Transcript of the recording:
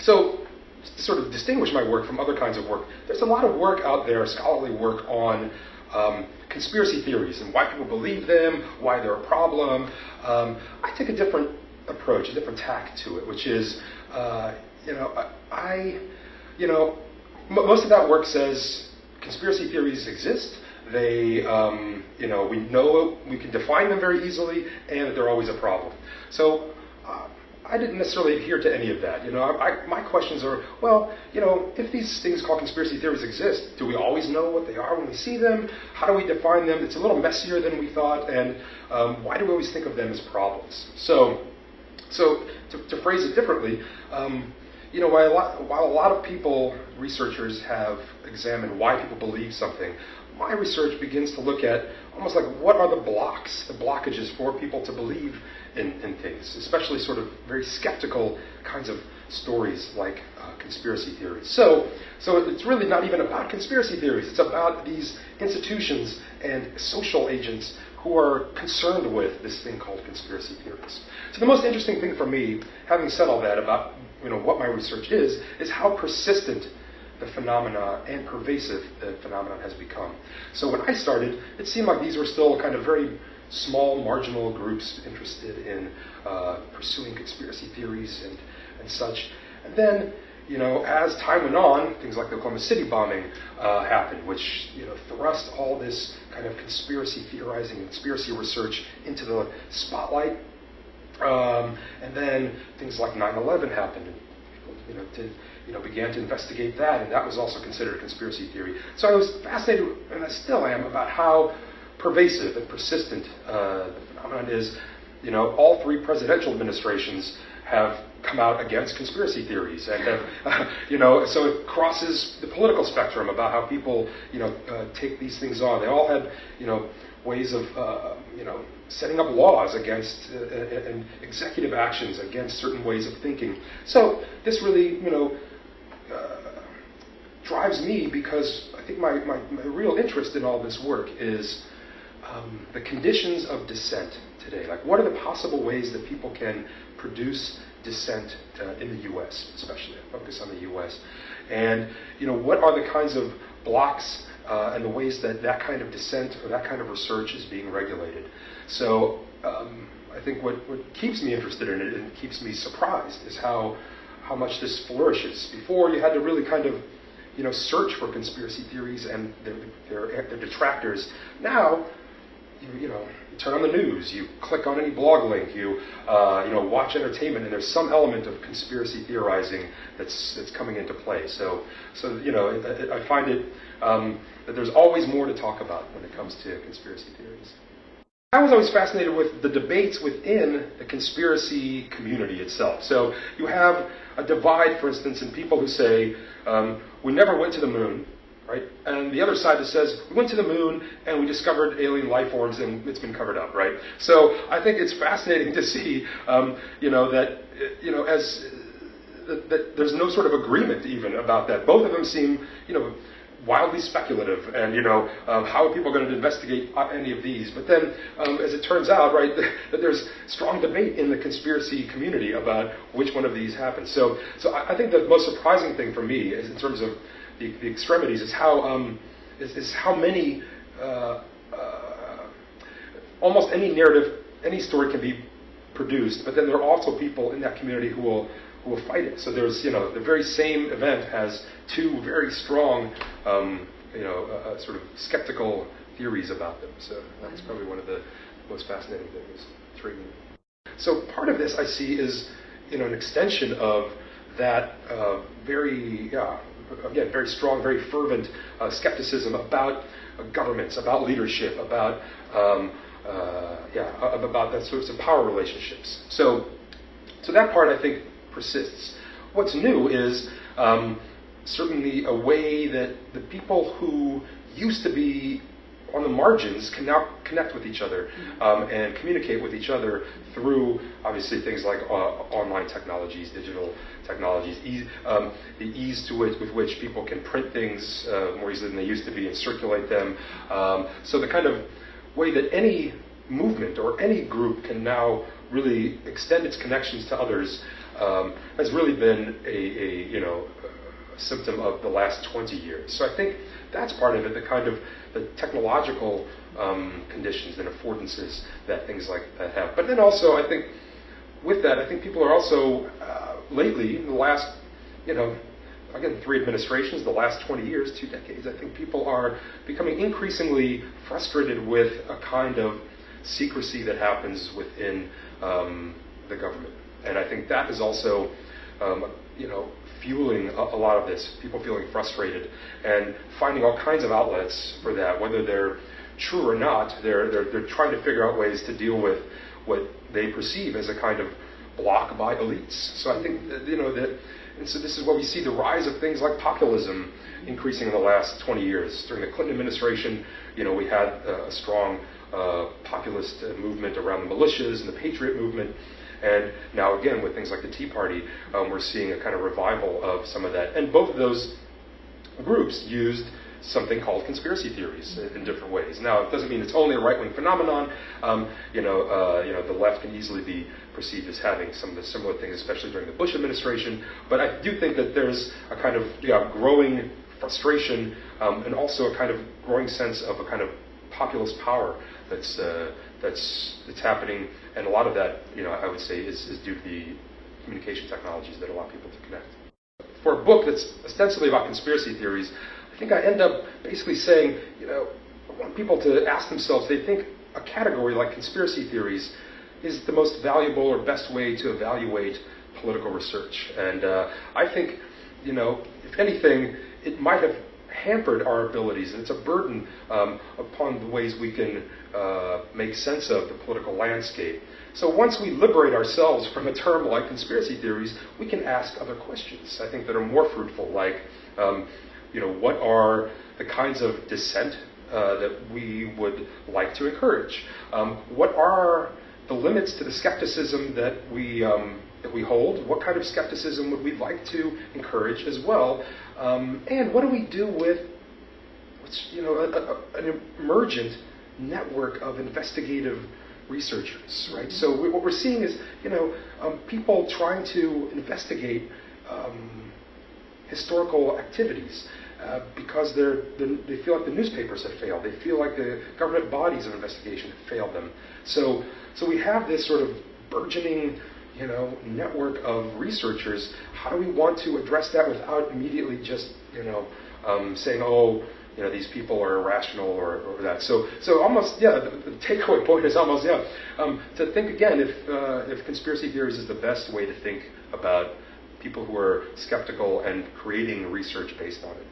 So, to sort of distinguish my work from other kinds of work, there's a lot of work out there, scholarly work on conspiracy theories and why people believe them, why they're a problem. I take a different approach, a different tack to it, which is, most of that work says conspiracy theories exist. They, we know we can define them very easily, and that they're always a problem. So I didn't necessarily adhere to any of that. My questions are, if these things called conspiracy theories exist, do we always know what they are when we see them? How do we define them? It's a little messier than we thought, and why do we always think of them as problems? So to phrase it differently, while a lot of people, researchers, have examined why people believe something, my research begins to look at almost like what are the blockages for people to believe in things, especially sort of very skeptical kinds of stories like conspiracy theories. So it's really not even about conspiracy theories. It's about these institutions and social agents who are concerned with this thing called conspiracy theories. So the most interesting thing for me, having said all that about what my research is how persistent the phenomena and pervasive the phenomenon has become. So when I started, it seemed like these were still kind of very small, marginal groups interested in pursuing conspiracy theories and such. And then, as time went on, things like the Oklahoma City bombing happened, which thrust all this kind of conspiracy theorizing, conspiracy research into the spotlight. And then things like 9/11 happened, and people began to investigate that, and that was also considered a conspiracy theory. So I was fascinated, and I still am, about how pervasive and persistent the phenomenon is. All three presidential administrations have come out against conspiracy theories, and have, so it crosses the political spectrum about how people, take these things on. They all had, ways of, setting up laws against and executive actions against certain ways of thinking. So this really, drives me, because I think my real interest in all this work is the conditions of dissent today. Like, what are the possible ways that people can produce dissent in the U.S., especially? I focus on the U.S. And, what are the kinds of blocks and the ways that kind of dissent or that kind of research is being regulated? So I think what keeps me interested in it and keeps me surprised is how much this flourishes. Before, you had to really kind of search for conspiracy theories and their detractors. Now, you turn on the news, you click on any blog link, you watch entertainment, and there's some element of conspiracy theorizing that's coming into play. So I find it that there's always more to talk about when it comes to conspiracy theories. I was always fascinated with the debates within the conspiracy community itself. So you have a divide, for instance, in people who say, we never went to the moon, right? And the other side that says, we went to the moon and we discovered alien life forms and it's been covered up, right? So I think it's fascinating to see, that there's no sort of agreement even about that. Both of them seem, wildly speculative, and how are people going to investigate any of these? But then, as it turns out, right, that there's strong debate in the conspiracy community about which one of these happens. So I think the most surprising thing for me is, in terms of the extremities, is how many almost any narrative, any story can be produced, but then there are also people in that community who will fight it. So there's, the very same event has two very strong, sort of skeptical theories about them. So that's probably one of the most fascinating things, intriguing. So part of this I see is, an extension of that very strong, very fervent skepticism about governments, about leadership, about that sorts of power relationships. So that part, I think, persists. What's new is certainly a way that the people who used to be on the margins can now connect with each other and communicate with each other through, obviously, things like online technologies, digital technologies, the ease with which people can print things more easily than they used to be and circulate them. So the kind of way that any movement or any group can now really extend its connections to others has really been a symptom of the last 20 years. So I think that's part of it, the kind of the technological conditions and affordances that things like that have. But then also, I think with that, I think people are also lately, in the last, again, 3 administrations, the last 20 years, 2 decades, I think people are becoming increasingly frustrated with a kind of secrecy that happens within the government. And I think that is also, fueling a lot of this, people feeling frustrated and finding all kinds of outlets for that, whether they're true or not. They're trying to figure out ways to deal with what they perceive as a kind of block by elites. So I think and so this is where we see the rise of things like populism increasing in the last 20 years. During the Clinton administration, we had a strong populist movement around the militias and the patriot movement. And now again, with things like the Tea Party, we're seeing a kind of revival of some of that. And both of those groups used something called conspiracy theories in different ways. Now, it doesn't mean it's only a right-wing phenomenon. The left can easily be perceived as having some of the similar things, especially during the Bush administration. But I do think that there's a kind of growing frustration and also a kind of growing sense of a kind of populist power that's happening, and a lot of that, I would say, is due to the communication technologies that allow people to connect. For a book that's ostensibly about conspiracy theories, I think I end up basically saying, I want people to ask themselves, they think a category like conspiracy theories is the most valuable or best way to evaluate political research. And I think, if anything, it might have hampered our abilities, and it's a burden upon the ways we can make sense of the political landscape. So once we liberate ourselves from a term like conspiracy theories, we can ask other questions, I think, that are more fruitful, like, what are the kinds of dissent that we would like to encourage? What are the limits to the skepticism that we hold? What kind of skepticism would we like to encourage as well? And what do we do with an emergent network of investigative researchers, right? So what we're seeing is, people trying to investigate historical activities because they feel like the newspapers have failed. They feel like the government bodies of investigation have failed them. So we have this sort of burgeoning network of researchers. How do we want to address that without immediately just, saying, these people are irrational or that. So almost, the takeaway point is almost, to think again if conspiracy theories is the best way to think about people who are skeptical and creating research based on it.